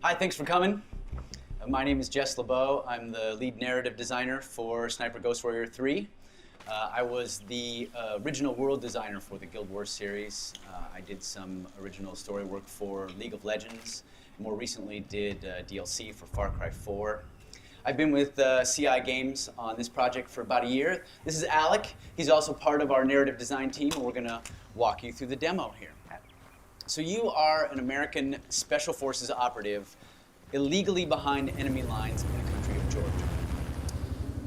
Hi, thanks for coming. My name is Jess LeBeau. I'm the lead narrative designer for Sniper Ghost Warrior 3. I was the original world designer for the Guild Wars series. I did some original story work for League of Legends. More recently did DLC for Far Cry 4. I've been with CI Games on this project for about a year. This is Alec. He's also part of our narrative design team, and we're going to walk you through the demo here. So you are an American Special Forces operative illegally behind enemy lines in the country of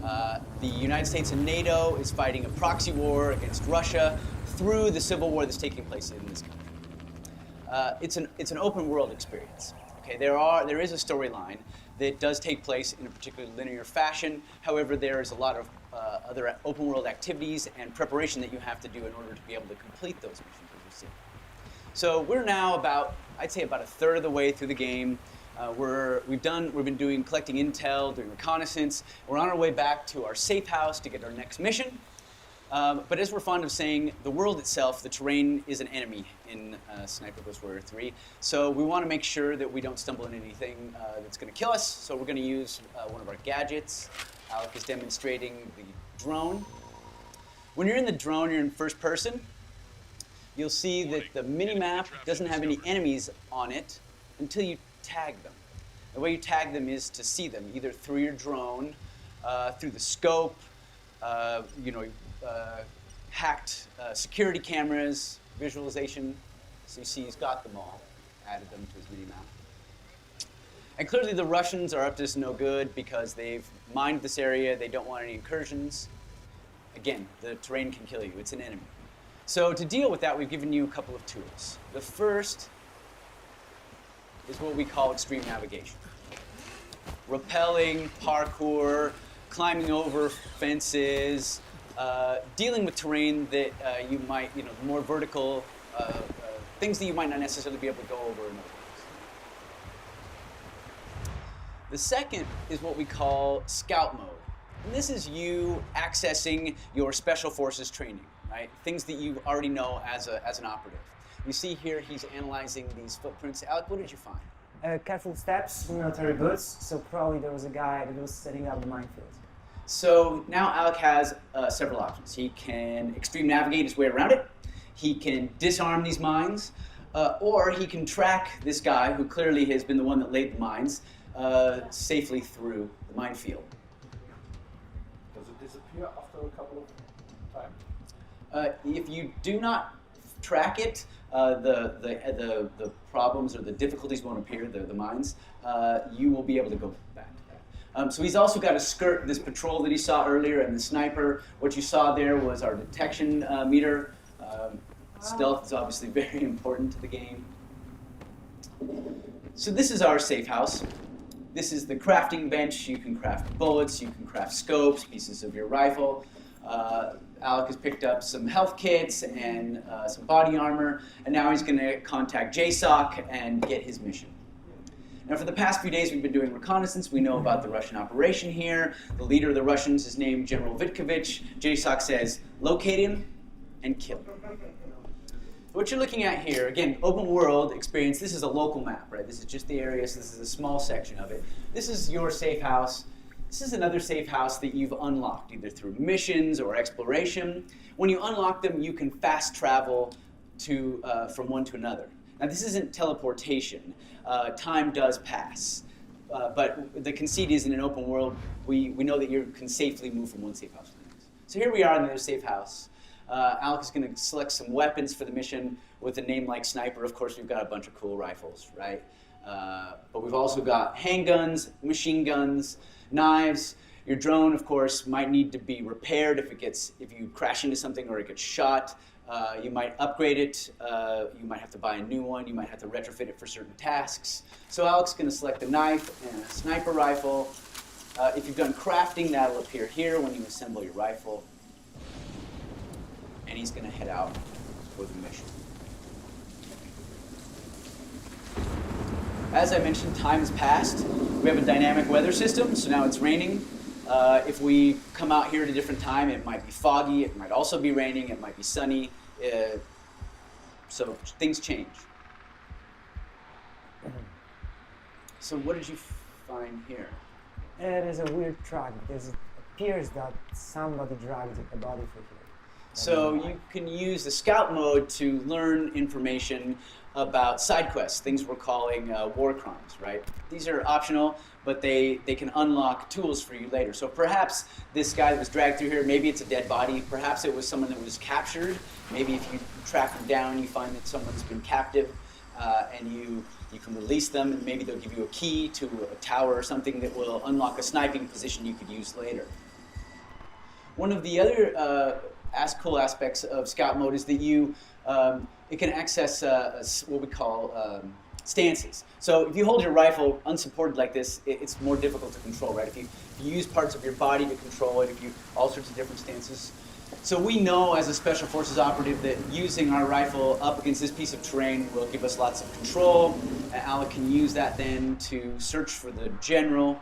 Georgia. The United States and NATO is fighting a proxy war against Russia through the civil war that's taking place in this country. It's an open world experience. Okay, there is a storyline that does take place in a particularly linear fashion. However, there is a lot of other open world activities and preparation that you have to do in order to be able to complete those missions, as you see. So we're now I'd say about a third of the way through the game. We've been collecting intel, doing reconnaissance. We're on our way back to our safe house to get our next mission. But as we're fond of saying, the world itself, the terrain, is an enemy in Sniper Ghost Warrior 3. So we want to make sure that we don't stumble into anything that's going to kill us. So we're going to use one of our gadgets. Alec is demonstrating the drone. When you're in the drone, you're in first person. You'll see that the mini-map doesn't have any enemies on it until you tag them. The way you tag them is to see them, either through your drone, through the scope, hacked security cameras, visualization. So you see he's got them all, added them to his mini-map. And clearly the Russians are up to this no good because they've mined this area, they don't want any incursions. Again, the terrain can kill you, it's an enemy. So to deal with that, we've given you a couple of tools. The first is what we call extreme navigation. Rappelling, parkour, climbing over fences, dealing with terrain that you might, more vertical, things that you might not necessarily be able to go over in other ways. The second is what we call scout mode. And this is you accessing your special forces training, right? Things that you already know as an operative. You see here he's analyzing these footprints. Alec, what did you find? Careful steps, military boots, so probably there was a guy that was setting up the minefield. So now Alec has several options. He can extreme navigate his way around it, he can disarm these mines, or he can track this guy, who clearly has been the one that laid the mines, safely through the minefield. Does it disappear after a couple of times? If you do not track it, the problems or the difficulties won't appear, the mines. You will be able to go back. So he's also got to skirt this patrol that he saw earlier and the sniper. What you saw there was our detection meter. Stealth is obviously very important to the game. So this is our safe house. This is the crafting bench. You can craft bullets, you can craft scopes, pieces of your rifle. Alec has picked up some health kits and some body armor, and now he's going to contact JSOC and get his mission. Now, for the past few days, we've been doing reconnaissance. We know about the Russian operation here. The leader of the Russians is named General Vitkovich. JSOC says, locate him and kill him. What you're looking at here, again, open world experience. This is a local map, right? This is just the area, so this is a small section of it. This is your safe house. This is another safe house that you've unlocked, either through missions or exploration. When you unlock them, you can fast travel from one to another. Now, this isn't teleportation. Time does pass. But the conceit is in an open world, we know that you can safely move from one safe house to the next. So here we are in the safe house. Alec is going to select some weapons for the mission with a name like Sniper. Of course, we've got a bunch of cool rifles, right? But we've also got handguns, machine guns, knives. Your drone, of course, might need to be repaired if you crash into something or it gets shot. You might upgrade it. You might have to buy a new one. You might have to retrofit it for certain tasks. So Alec's going to select a knife and a sniper rifle. If you've done crafting, that'll appear here when you assemble your rifle. And he's going to head out for the mission. As I mentioned, time has passed. We have a dynamic weather system, so now it's raining. If we come out here at a different time, it might be foggy, it might also be raining, it might be sunny. So things change. So what did you find here? It is a weird track because it appears that somebody dragged a body through here. So you can use the scout mode to learn information about side quests, things we're calling war crimes, right? These are optional, but they can unlock tools for you later. So perhaps this guy that was dragged through here, maybe it's a dead body, perhaps it was someone that was captured. Maybe if you track them down, you find that someone's been captive, and you can release them, and maybe they'll give you a key to a tower or something that will unlock a sniping position you could use later. One of the other cool aspects of scout mode is that it can access what we call stances. So if you hold your rifle unsupported like this, it's more difficult to control, right? If you use parts of your body to control it, if you all sorts of different stances. So we know as a Special Forces operative that using our rifle up against this piece of terrain will give us lots of control. Alec can use that then to search for the general,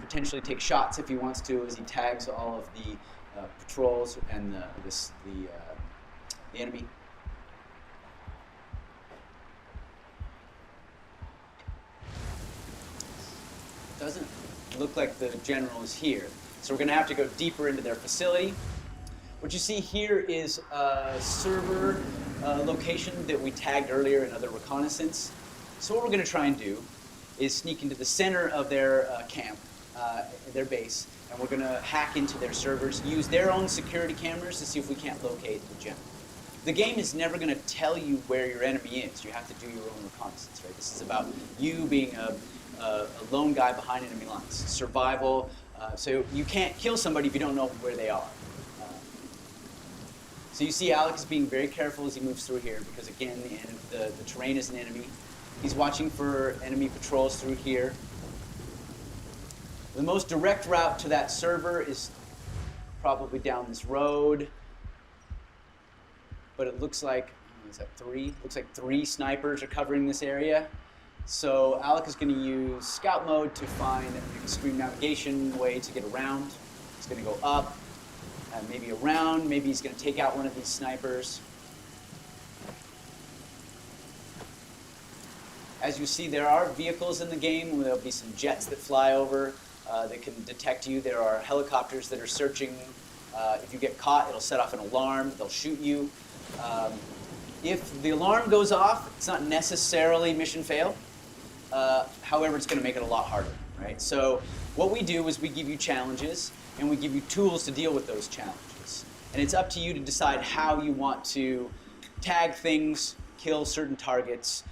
potentially take shots if he wants to as he tags all of the patrols and the enemy. Doesn't look like the general is here. So we're going to have to go deeper into their facility. What you see here is a server location that we tagged earlier in other reconnaissance. So what we're going to try and do is sneak into the center of their camp, their base, and we're going to hack into their servers, use their own security cameras to see if we can't locate the general. The game is never going to tell you where your enemy is. You have to do your own reconnaissance, right? This is about you being a lone guy behind enemy lines. Survival. So you can't kill somebody if you don't know where they are. So you see Alec is being very careful as he moves through here because, again, the terrain is an enemy. He's watching for enemy patrols through here. The most direct route to that server is probably down this road. But it looks like, is that 3? Looks like 3 snipers are covering this area. So Alec is going to use scout mode to find an extreme navigation way to get around. He's going to go up, maybe around, maybe he's going to take out one of these snipers. As you see, there are vehicles in the game. There'll be some jets that fly over that can detect you. There are helicopters that are searching. If you get caught, it'll set off an alarm. They'll shoot you. If the alarm goes off, it's not necessarily mission fail. However, it's going to make it a lot harder, right? So what we do is we give you challenges, and we give you tools to deal with those challenges. And it's up to you to decide how you want to tag things, kill certain targets,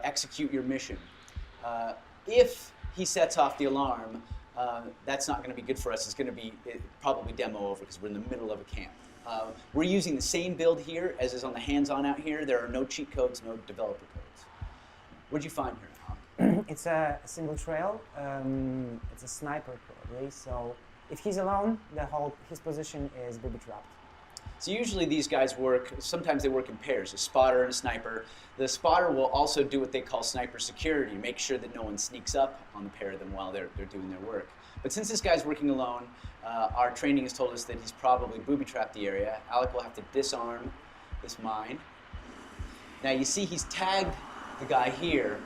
execute your mission. If he sets off the alarm, that's not going to be good for us. It's going to be probably demo over because we're in the middle of a camp. We're using the same build here as is on the hands-on out here. There are no cheat codes, no developer codes. What did you find here? It's a single trail. It's a sniper probably. So if he's alone, his position is booby-trapped. So usually these guys work, sometimes they work in pairs, a spotter and a sniper. The spotter will also do what they call sniper security, make sure that no one sneaks up on the pair of them while they're doing their work. But since this guy's working alone, our training has told us that he's probably booby-trapped the area. Alec will have to disarm this mine. Now you see he's tagged the guy here,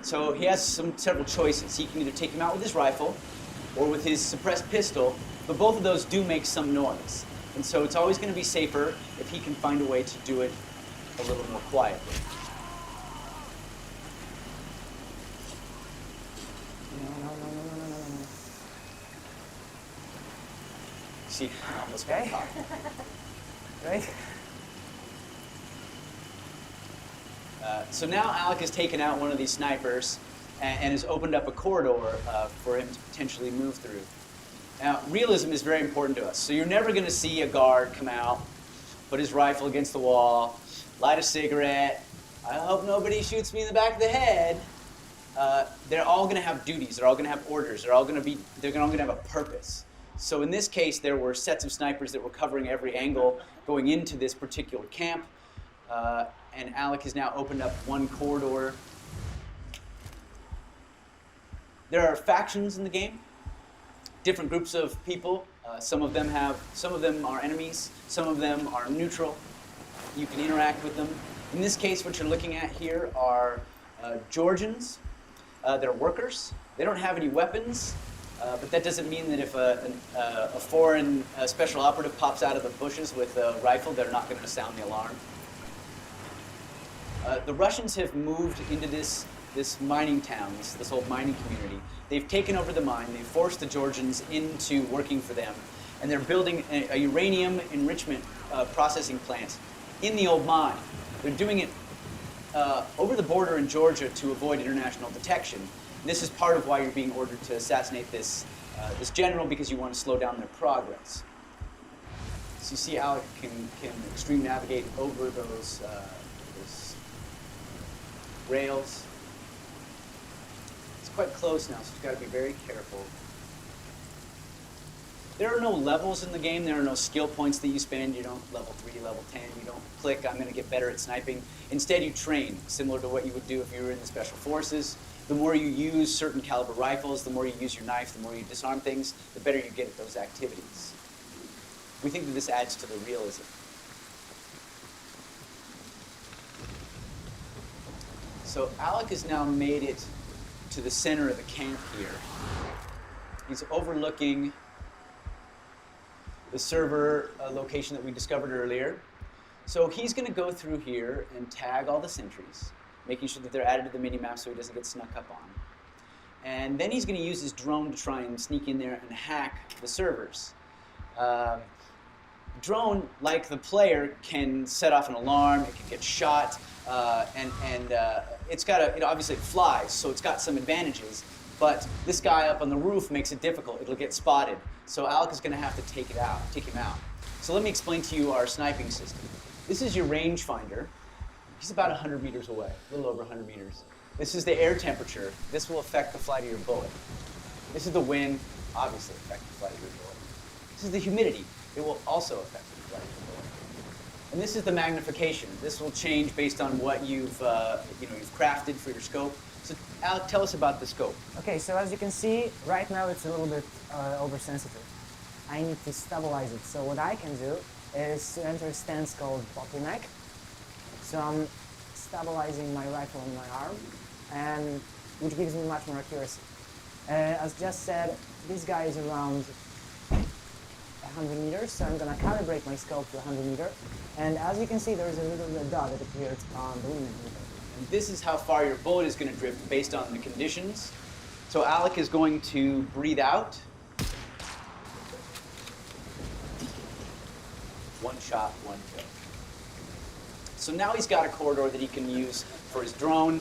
so he has several choices. He can either take him out with his rifle or with his suppressed pistol, but both of those do make some noise. And so it's always going to be safer if he can find a way to do it a little more quietly. No. See, I almost got caught. Right? So now Alec has taken out one of these snipers and has opened up a corridor for him to potentially move through. Now, realism is very important to us. So you're never going to see a guard come out, put his rifle against the wall, light a cigarette. I hope nobody shoots me in the back of the head. They're all going to have duties. They're all going to have orders. They're all going to have a purpose. So in this case, there were sets of snipers that were covering every angle going into this particular camp. And Alec has now opened up one corridor. There are factions in the game. Different groups of people. Some of them are enemies. Some of them are neutral. You can interact with them. In this case, what you're looking at here are Georgians. They're workers. They don't have any weapons, but that doesn't mean that if a foreign special operative pops out of the bushes with a rifle, they're not going to sound the alarm. The Russians have moved into this mining town, this whole mining community. They've taken over the mine. They've forced the Georgians into working for them, and they're building a uranium enrichment processing plant in the old mine. They're doing it over the border in Georgia to avoid international detection. And this is part of why you're being ordered to assassinate this general, because you want to slow down their progress. So you see Alec can extreme navigate over those rails. It's quite close now, so you've got to be very careful. There are no levels in the game. There are no skill points that you spend. You don't level 3, level 10. You don't click, I'm going to get better at sniping. Instead, you train, similar to what you would do if you were in the Special Forces. The more you use certain caliber rifles, the more you use your knife, the more you disarm things, the better you get at those activities. We think that this adds to the realism. So Alec has now made it to the center of the camp here. He's overlooking the server location that we discovered earlier. So he's going to go through here and tag all the sentries, making sure that they're added to the mini-map so he doesn't get snuck up on. And then he's going to use his drone to try and sneak in there and hack the servers. Drone, like the player, can set off an alarm, it can get shot, and it's got obviously it flies, so it's got some advantages. But this guy up on the roof makes it difficult. It'll get spotted. So Alec is going to have to take him out. So let me explain to you our sniping system. This is your rangefinder. He's about 100 meters away, a little over 100 meters. This is the air temperature. This will affect the flight of your bullet. This is the wind, obviously affect the flight of your bullet. This is the humidity. It will also affect the flight of your bullet. And this is the magnification. This will change based on what you've crafted for your scope. So Alec, tell us about the scope. Okay, so as you can see, right now it's a little bit oversensitive. I need to stabilize it. So what I can do is to enter a stance called bottleneck. So I'm stabilizing my rifle on my arm, and which gives me much more accuracy. As just said, this guy is around 100 meters, so I'm going to calibrate my scope to 100 meters. And as you can see, there's a little red dot that appears on the lumen. And this is how far your bullet is going to drift based on the conditions. So Alec is going to breathe out. One shot, one kill. So now he's got a corridor that he can use for his drone.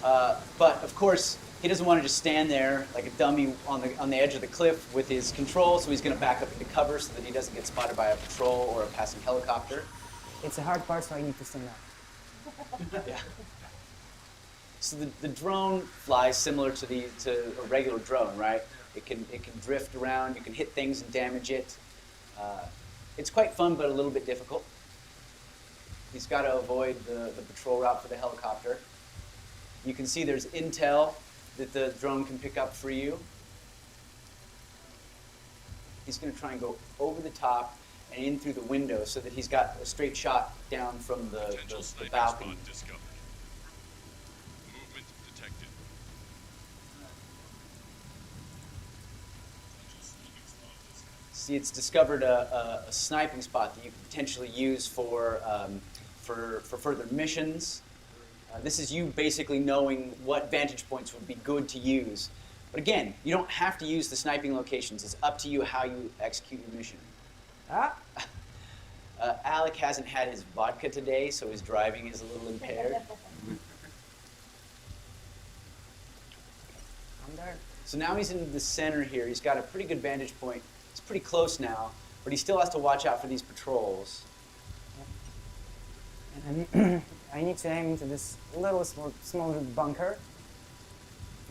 But of course, he doesn't want to just stand there like a dummy on the edge of the cliff with his control, so he's going to back up into cover so that he doesn't get spotted by a patrol or a passing helicopter. It's a hard part, so I need to stand up. Yeah. So the drone flies similar to a regular drone, right? It can drift around. You can hit things and damage it. It's quite fun, but a little bit difficult. He's got to avoid the patrol route for the helicopter. You can see there's intel that the drone can pick up for you. He's going to try and go over the top and in through the window so that he's got a straight shot down from the balcony. Discovered. Movement detected. See, it's discovered a sniping spot that you can potentially use for further missions. This is you basically knowing what vantage points would be good to use. But again, you don't have to use the sniping locations. It's up to you how you execute your mission. Alec hasn't had his vodka today, so his driving is a little impaired. I'm there. So now he's in the center here. He's got a pretty good vantage point. It's pretty close now, but he still has to watch out for these patrols. And I need to aim into this little smaller bunker.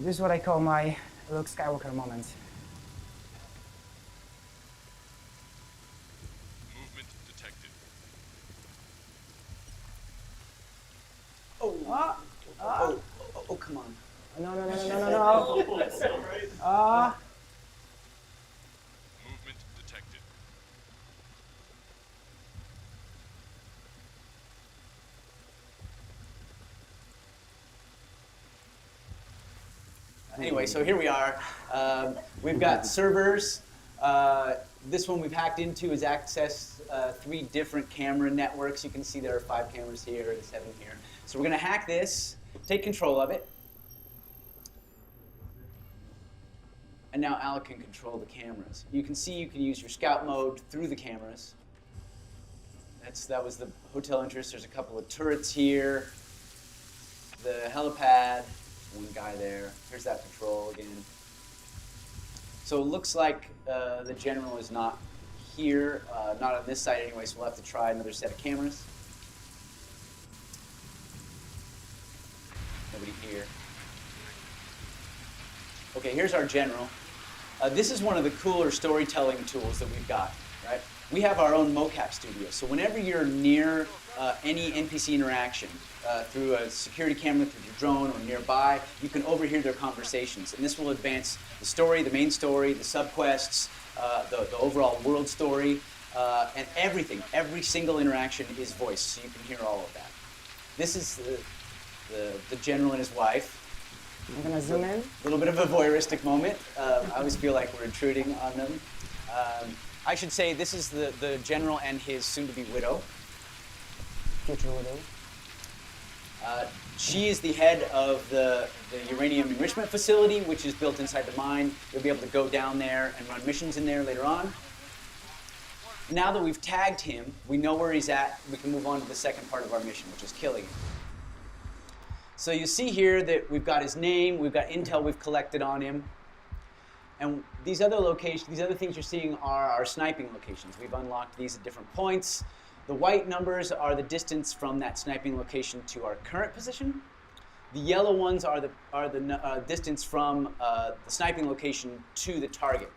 This is what I call my Luke Skywalker moment. Movement detected. Oh, come on. No. Movement detected. Anyway, so here we are. We've got servers. This one we've hacked into is access 3 different camera networks. You can see there are 5 cameras here and 7 here. So we're going to hack this, take control of it. And now Alec can control the cameras. You can see you can use your scout mode through the cameras. That was the hotel entrance. There's a couple of turrets here. The helipad. One guy there. Here's that patrol again. So it looks like the general is not here, not on this side anyway, so we'll have to try another set of cameras. Nobody here. Okay, here's our general. This is one of the cooler storytelling tools that we've got, right? We have our own mocap studio, so whenever you're near any NPC interaction, through a security camera, through your drone, or nearby, you can overhear their conversations. And this will advance the story, the main story, the subquests, the overall world story, and everything. Every single interaction is voiced, so you can hear all of that. This is the general and his wife. I'm gonna zoom in. A little bit of a voyeuristic moment. I always feel like we're intruding on them. I should say this is the general and his soon-to-be widow. Future widow. She is the head of the uranium enrichment facility, which is built inside the mine. You'll be able to go down there and run missions in there later on. Now that we've tagged him, we know where he's at, we can move on to the second part of our mission, which is killing him. So you see here that we've got his name, we've got intel we've collected on him. And these other locations, these other things you're seeing are our sniping locations. We've unlocked these at different points. The white numbers are the distance from that sniping location to our current position. The yellow ones are the distance from the sniping location to the target.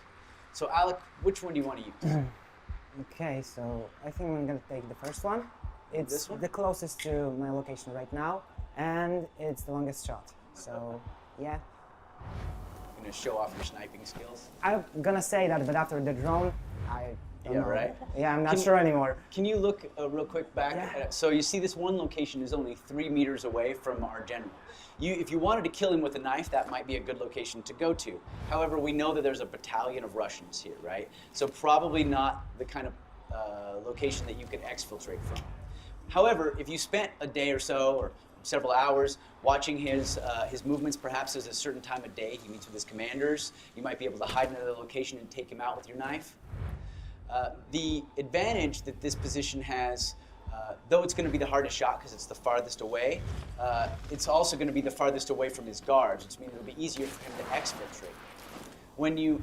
So Alec, which one do you want to use? Okay, so I think I'm gonna take the first one. It's This one? the closest to my location right now, and it's the longest shot. So yeah, You're gonna show off your sniping skills. I'm gonna say that, but after the drone, I don't know. right? Yeah, I'm not Can- sure anymore. Can you look real quick back? Yeah. So you see this one location is only 3 meters away from our general. If you wanted to kill him with a knife, that might be a good location to go to. However, we know that there's a battalion of Russians here, right? So probably not the kind of location that you could exfiltrate from. However, if you spent a day or so, or several hours, watching his movements, perhaps there's a certain time of day he meets with his commanders, you might be able to hide in another location and take him out with your knife. The advantage that this position has, though it's going to be the hardest shot because it's the farthest away, it's also going to be the farthest away from his guards, which means it'll be easier for him to exfiltrate.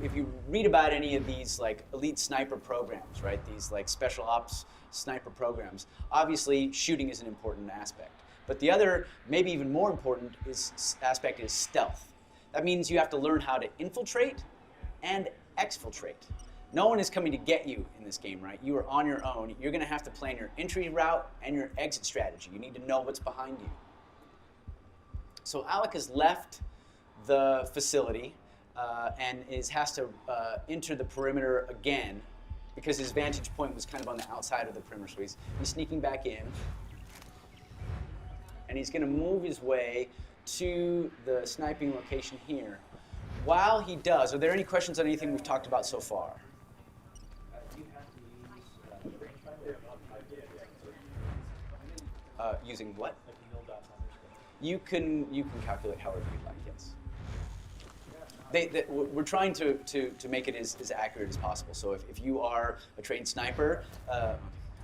If you read about any of these like elite sniper programs, right? These like special ops sniper programs, obviously shooting is an important aspect. But the other, maybe even more important, aspect is stealth. That means you have to learn how to infiltrate and exfiltrate. No one is coming to get you in this game, right? You are on your own. You're going to have to plan your entry route and your exit strategy. You need to know what's behind you. So Alec has left the facility and has to enter the perimeter again because his vantage point was kind of on the outside of the perimeter. So he's sneaking back in. And he's going to move his way to the sniping location here. While he does, are there any questions on anything we've talked about so far? Using what? You can calculate however you'd like, yes. We're trying to make it as accurate as possible. So if you are a trained sniper,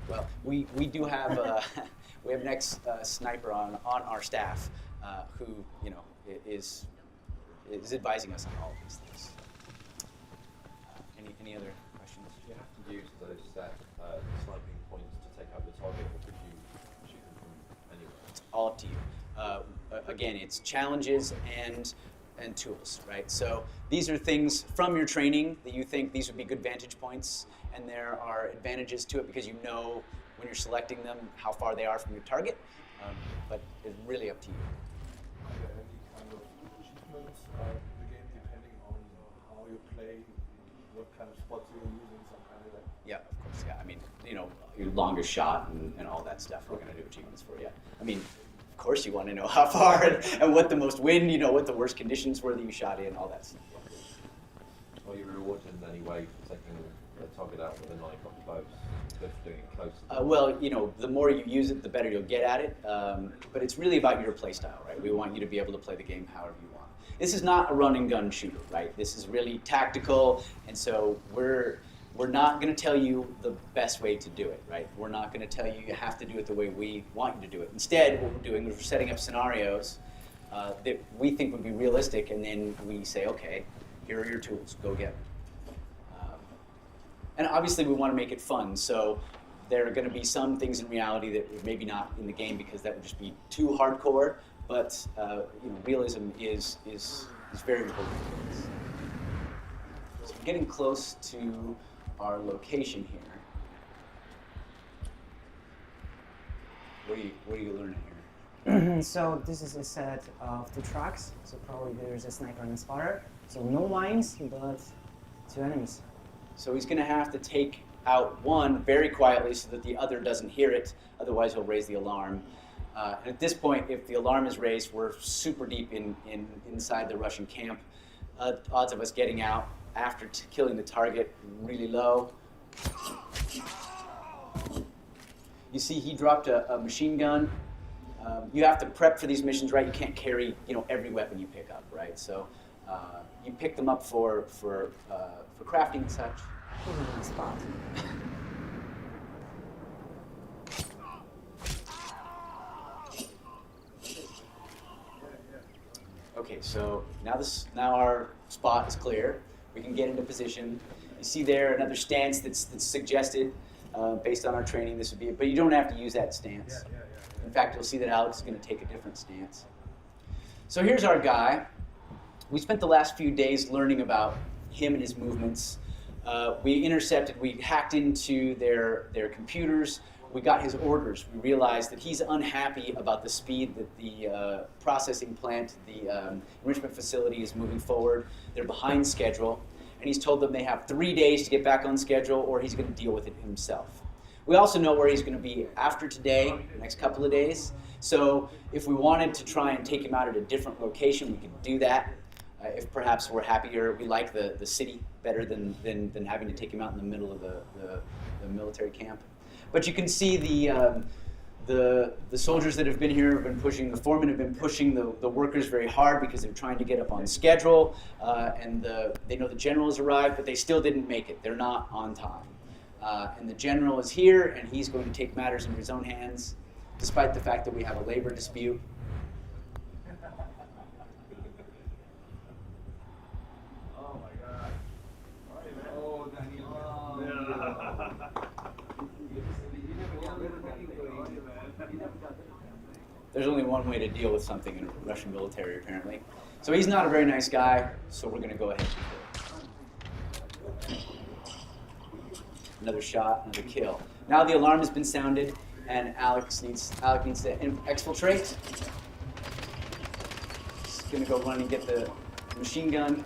well, we do have we have an ex-sniper on our staff who is advising us on all of these things. Any other questions? Do you have to use those sniping points to take out the target, or could you shoot them from anywhere? It's all up to you. Again, it's challenges and tools, right? So these are things from your training that you think these would be good vantage points, and there are advantages to it because you know when you're selecting them how far they are from your target, but it's really up to you. Are there any kind of achievements in the game depending on how you play, what kind of spots you're using, some kind of that? Yeah, of course, yeah. I mean, your longest shot and all that stuff, we're going to do achievements for you. I mean, of course you want to know how far and what the most wind, what the worst conditions were that you shot in, all that stuff. Are you rewarded in any way for taking the target out with a knife up close, instead of doing it close? Well, the more you use it, the better you'll get at it. But it's really about your play style, right? We want you to be able to play the game however you want. This is not a run and gun shooter, right? This is really tactical, and so we're not going to tell you the best way to do it, right? We're not going to tell you you have to do it the way we want you to do it. Instead, what we're doing is we're setting up scenarios that we think would be realistic, and then we say, okay, here are your tools, go get them. And obviously we want to make it fun, so there are going to be some things in reality that are maybe not in the game because that would just be too hardcore, but realism is very important for us. So we're getting close to our location here. What are you learning here? So this is a set of 2 tracks, so probably there's a sniper and a spotter. So no mines, but 2 enemies. So he's going to have to take out one very quietly so that the other doesn't hear it, otherwise he'll raise the alarm. And at this point, if the alarm is raised, we're super deep inside the Russian camp. Odds of us getting out after killing the target really low. You see he dropped a machine gun. You have to prep for these missions, right? You can't carry every weapon you pick up, right? So you pick them up for crafting and such. Spot. Okay, so now our spot is clear. We can get into position. You see there another stance that's suggested based on our training. This would be, but you don't have to use that stance. In fact, you'll see that Alex is going to take a different stance. So here's our guy. We spent the last few days learning about him and his movements. We hacked into their computers. We got his orders. We realized that he's unhappy about the speed that the processing plant, the enrichment facility is moving forward. They're behind schedule. And he's told them they have 3 days to get back on schedule or he's going to deal with it himself. We also know where he's going to be after today, the next couple of days. So if we wanted to try and take him out at a different location, we could do that. If perhaps we're happier, we like the city better than having to take him out in the middle of the military camp. But you can see the soldiers that have been here have been pushing, the foremen have been pushing the workers very hard because they're trying to get up on schedule, and they know the general has arrived, but they still didn't make it. They're not on time. And the general is here, and he's going to take matters into his own hands, despite the fact that we have a labor dispute. There's only one way to deal with something in the Russian military, apparently. So he's not a very nice guy, so we're going to go ahead and kill him. Another shot, another kill. Now the alarm has been sounded, and Alec needs to exfiltrate. He's going to go run and get the machine gun.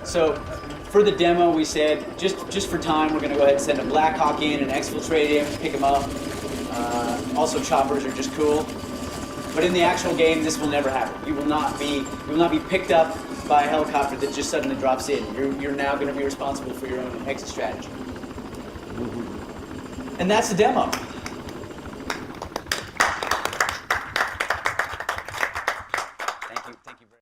So for the demo, we said, just for time, we're going to go ahead and send a Black Hawk in and exfiltrate him, pick him up. Also, choppers are just cool. But in the actual game, this will never happen. You will not be picked up by a helicopter that just suddenly drops in. You're now going to be responsible for your own exit strategy. And that's the demo.